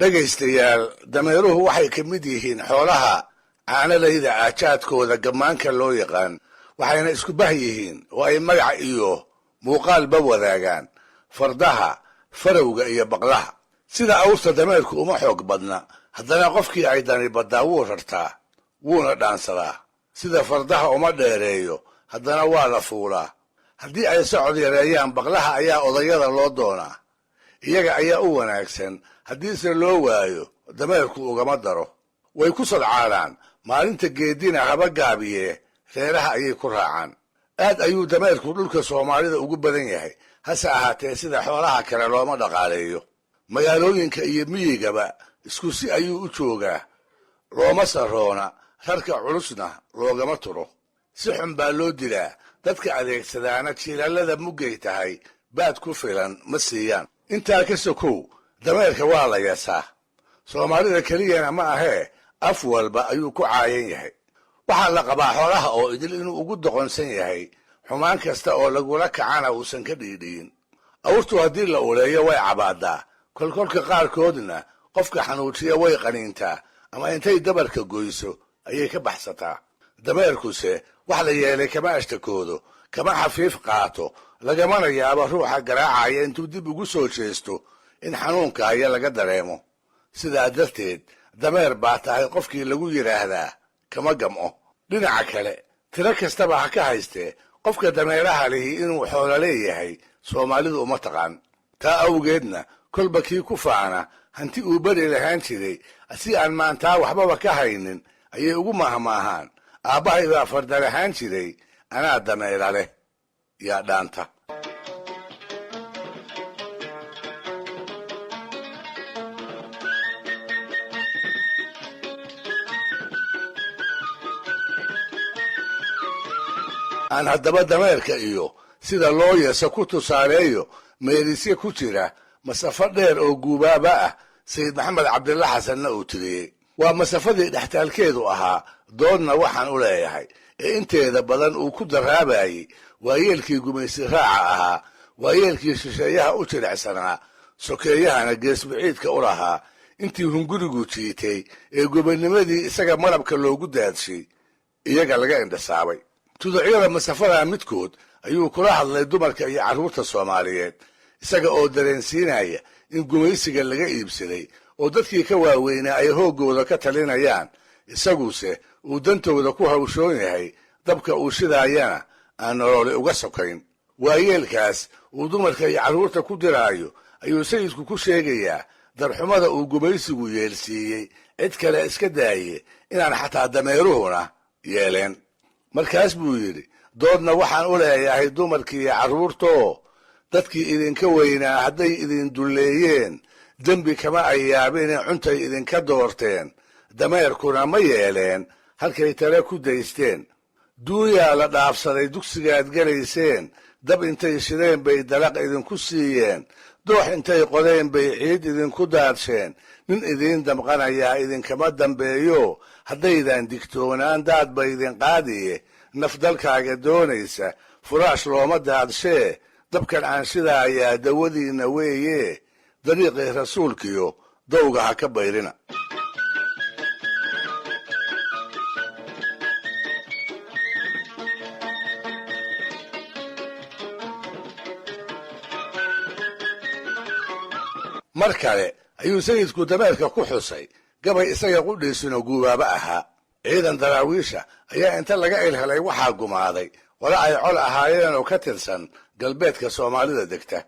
dhegaystayaal, dameeruhu waxay ka mid yihiin xoolaha caanalayda aajaadkooda gammaanka loo yaqaan, waxayna isku bah yihiin oo ay magac iyo muuqaalba wadaagaan fardaha, farowga iyo baqlaha. sida awrta dameerku uma xoog badna, haddana qofkii ay dani baddaa wuu rartaa wuuna dhaansadaa. sida fardaha uma dheereeyo, haddana waa la fuulaa. haddii ay socod yareeyaan, baqlaha ayaa odayada loo doonaa, iyaga ayaa u wanaagsan. haddiise loo waayo, dameerku ugama daro. way ku sodcaalaan, maalinta geedina haba gaabiye reeraha ayay ku raacaan. aad ayuu dameerku dhulka soomaalida ugu badan yahay, hase ahaatee sida xoolaha kale looma dhaqaaleeyo. magaalooyinka iyo miyigaba isku si ayuu u joogaa, looma saroona, rarka culusna loogama turo. si xun baa loo dilaa, dadka adeegsadaana jiilaalada muggay tahay baad ku filan ma siiyaan. intaa ka sokow, dameerka waa la yeesaa. soomaalida keliyana ma ahee, af walba ayuu ku caayan yahay. waxaa la qabaa xoolaha oo idil inuu ugu doqonsan yahay, xumaan kasta oo lagula kacana uusan ka dhiidhiyin. awrtu haddii la uleeyo way cabaadaa, kolkolka qaarkoodna qofka xanuujiya way qaniintaa, ama intay dabarka goyso ayay ka baxsataa. dameerkuse wax la yeelay kama ashtakoodo, kama xafiif qaato, lagamana yaabo ruuxa garaacaya intuu dib ugu soo jeesto in xanuunka haya laga dareemo. sidaa darteed, dameer baa tahay qofkii lagu yidhaahdaa kama gamco. dhinaca kale, tiro kastaba ha ka haystee, qofka dameeraha lihi inuu xoolo leeyahay soomaalidu uma taqaan. taa awgeedna kolba kii ku faana hanti uu beri lahaan jiray, si aan maantaa waxbaba ka haynin ayay ugu mahmaahaan. aabbahay baa farda lahaan jiray, anaa dameera leh yaa dhaanta. aan haddaba dameerka iyo sida loo yeeso ku tusaaleeyo meelisye ku jira masafo dheer oo guubaaba ah sayid maxamed cabdilla xasanna uu tiriyey. waa masafadii dhextaalkeedu ahaa, doodna waxaan u leeyahay, ee inteeda badan uu ku daraabayey waayeelkii gumaysi raaca ahaa, waayeelkii shisheeyaha u jilicsanaa, sokeeyahana geesbiciidka u lahaa, intii hungurigu jiitay ee gobonnimadii isaga malabka loogu daadshay iyaga laga indhasaabay. tuducyada masafadaa midkood ayuu kula hadlay dumarka iyo carruurta soomaaliyeed, isaga oo dareensiinaya in gumaysiga laga iibsaday oo dadkii ka waaweynaa ay hooggooda ka talinayaan, isaguse uu dantooda ku hawshoon yahay, dabka uu shidaayana aan nololi uga sokayn. waayeelkaas uu dumarka iyo carruurta ku diraayo ayuu sayidku ku sheegayaa darxumada uu gumaysigu yeelsiiyey, cid kale iska daaye inaan xataa dameeruhuna yeeleen. markaas buu yidhi, doodna waxaan u leeyahay dumarkii iyo carruurtoo, dadkii idinka weynaa hadday idin dulleeyeen, dembi kama ay yaabine cuntay idinka doorteen, dameerkuna ma yeeleen halkay tale ku daysteen. duunyaa la dhaafsaday dugsigaad gelayseen, dab intay shideen bay dalaq idinku siiyeen, doox intay qodeen bay ciid idinku daadsheen, nin idiin damqanayaa idinkama dambeeyo, haddaydan digtoonaan daad ba idin qaadiye, naf dalkaaga doonaysa furaash looma daadshee, dabkan aan shidaayaa dawadiinna weeye, dariiqii rasuulkiyo dawga ha ka bayrina. mar kale ayuu sayidku dameerka ku xusay gabay isaga qudhiisuna guubaaba ahaa. ciidan daraawiisha ayaa inta laga ilhelay waxaa gumaaday wala ay col ahaayeen oo ka tirsan galbeedka soomaalida degta.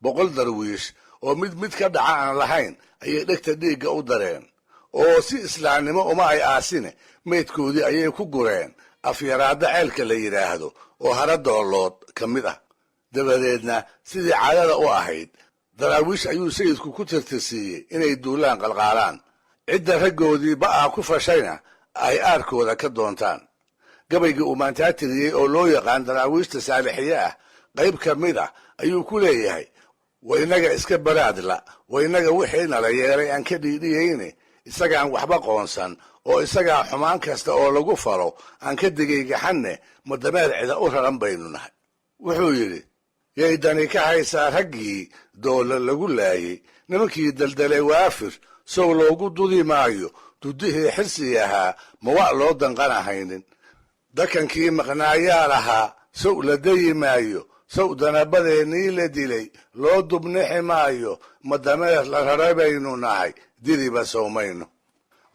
100 darwiish oo mid ka dhaca aan lahayn ayay dhegta dhiigga u dareen, oo si islaamnimo uma ay aasine meydkoodii ayay ku gureen afyaraadda ceelka la yidhaahdo oo hara doolood ka mid ah. dabadeedna sidii caadada u ahayd, daraawiish ayuu sayidku ku tirtirsiiyey inay duulaan qalqaalaan, cidda raggoodii ba'aa ku fashayna ay aarkooda ka doontaan. gabaygii uu maantaa tiriyey oo loo yaqaan daraawiishta saalixiye ah, qayb ka mid ah ayuu ku leeyahay, waynaga iska baraadla, waynaga wixii nala yeelay aan ka dhiidhiyeyne, isagaan waxba qoonsan oo isagaa xumaan kasta oo lagu falo aan ka digay gaxanne, ma dameer cida u raran baynu nahay. wuxuu yidhi, yay dani ka haysaa raggii doolla lagu laayey, nimankii daldalay waafir sow loogu dudi maayo dudihii xirsi ahaa ma wa' loo danqanahaynin dakankii maqnaayaa lahaa sow la dayi maayo sow danabadeennii la dilay loo dubnixi maayo ma dameer la raray baynu nahay didiba sowmayno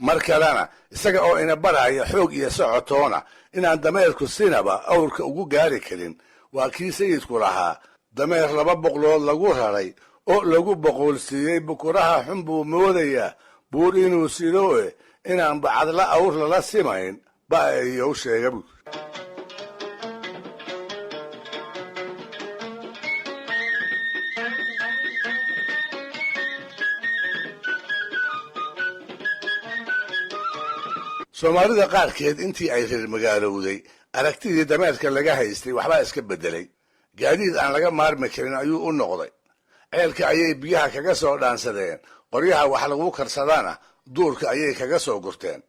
mar kalena isaga oo ina baraya xoog iyo socotoona inaan dameerku sinaba awrka ugu gaari karin waa kii sayidku lahaa dameer 2 boqlood lagu raray oo lagu boqolsiiyey bukuraha xun buu moodayaa buur inuu sido inaan bacadla awr lala simayn ba ayuu sheegay soomaalida qaarkeed intii ay reer magaalowday aragtidii dameerka laga haystay waxbaa iska bedelay gaadiid aan laga maarmi karin ayuu u noqday ceelka ayay biyaha kaga soo dhaansadeen qoryaha wax lagu karsadana duurka ayay kaga soo gurteen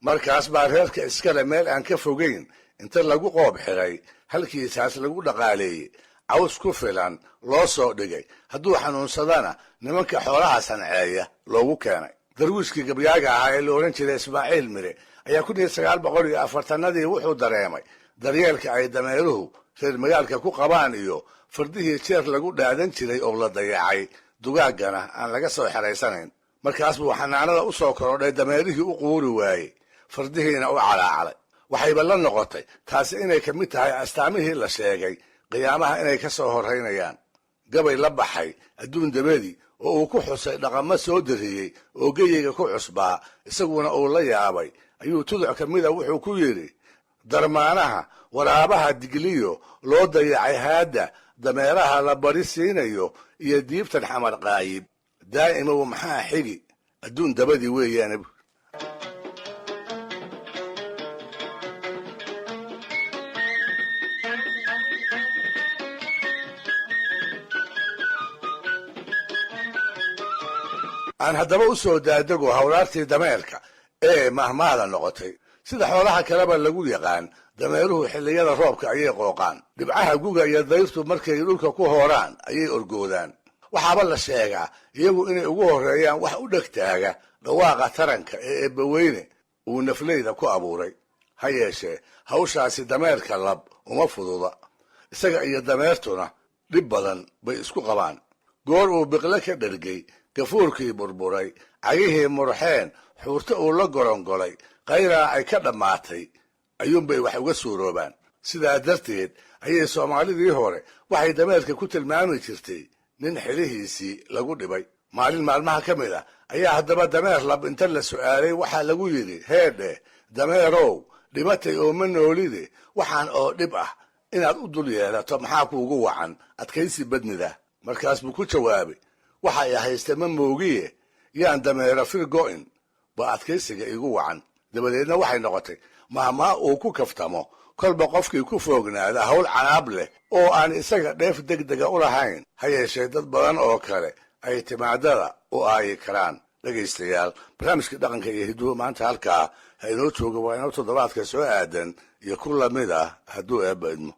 markaas baa reerka iskale meel aan ka fogayn inta lagu qoob xiray halkiisaas lagu dhaqaaleeyey caws ku filan loo soo dhigay hadduu xanuunsadana nimanka xoolaha sanceeya loogu keenay darwiishkii gabyaaga ahaa ee la odhan jiray ismaaciil mire ayaa 1940 wuxuu dareemay daryeelka ay dameeruhu reer magaalka ku qabaan iyo fardihii jeer lagu dhaadan jiray oo la dayacay dugaagana aan laga soo xeraysanayn markaas buu xanaanada u soo korodhay dameerihii u quuri waayey fardihiina u calaacalay waxayba la noqotay taasi inay ka mid tahay astaamihii la sheegay qiyaamaha inay ka soo horeynayaan gabay la baxay adduun dabadii oo uu ku xusay dhaqamo soo dariyey oo geyiga ku cusbaa isaguna uu la yaabay ayuu tuduc ka mida wuxuu ku yidhi darmaanaha waraabaha digliyo loo dayacay haadda dameeraha la bari siinayo iyo diibtan xamar qaayib daa'imow maxaa xigi adduun dabadii weeyaane aan haddaba u soo daadego hawlaartii dameerka ee mahmaada noqotay sida xoolaha kaleba lagu yaqaan dameeruhu xilliyada roobka ayay qooqaan dhibcaha guga iyo dayrtu markay dhulka ku hooraan ayay orgoodaan waxaaba la sheegaa iyagu inay ugu horreeyaan wax u dhegtaaga dhawaaqa taranka ee eebbaweyne uu nafleyda ku abuuray ha yeeshee hawshaasi dameerka lab uma fududa isaga iyo dameertuna dhib badan bay isku qabaan goor uu biqle ka dhergay gafuurkii burburay cagihii murxeen xuurta uu la gorongolay qayraa ay ka dhammaatay ayuunbay wax uga suuroobaan sidaa darteed ayay soomaalidii hore waxay dameerka ku tilmaami jirtay nin xilihiisii lagu dhibay maalin maalmaha ka mid ah ayaa haddaba dameer lab inta la su'aalay waxaa lagu yidhi heedhe dameerow dhimatay oo ma noolide waxaan oo dhib ah inaad u dul yeelato maxaa kuugu wacan adkaysi badnida markaas buu ku jawaabay waxa ay haysta ma moogiye yaan dameero fir go'in baa adkaysiga igu wacan dabadeedna waxay noqotay mahmaa uu ku kaftamo kolba qofkii ku foognaada hawl canaab leh oo aan isaga dheef degdega u lahayn ha yeeshee dad badan oo kale ay timaadada u aayi karaan dhegaystayaal barnaamijkii dhaqanka iyo hidduhu maanta halkaa ha inoo jooga waa inoo toddobaadka soo aadan iyo ku lamid ah hadduu eebba idmo